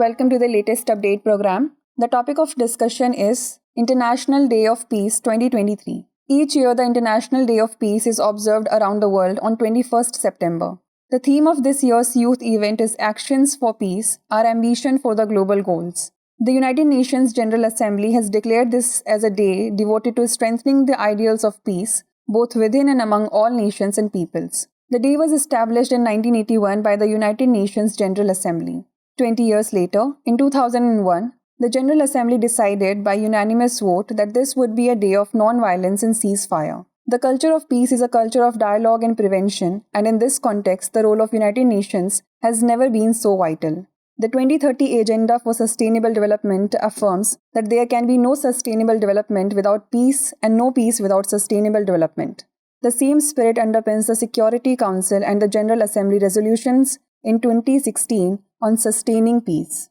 welcome to the latest update program. The topic of discussion is International Day of Peace 2023. Each year, the International Day of Peace is observed around the world on 21st September. The theme of this year's youth event is Actions for Peace, Our Ambition for the Global Goals. The United Nations General Assembly has declared this as a day devoted to strengthening the ideals of peace, both within and among all nations and peoples. The day was established in 1981 by the United Nations General Assembly. 20 years later, in 2001, the General Assembly decided by unanimous vote that this would be a day of non-violence and ceasefire. The culture of peace is a culture of dialogue and prevention, and in this context, the role of United Nations has never been so vital. The 2030 Agenda for Sustainable Development affirms that there can be no sustainable development without peace and no peace without sustainable development. The same spirit underpins the Security Council and the General Assembly resolutions in 2016 on sustaining peace.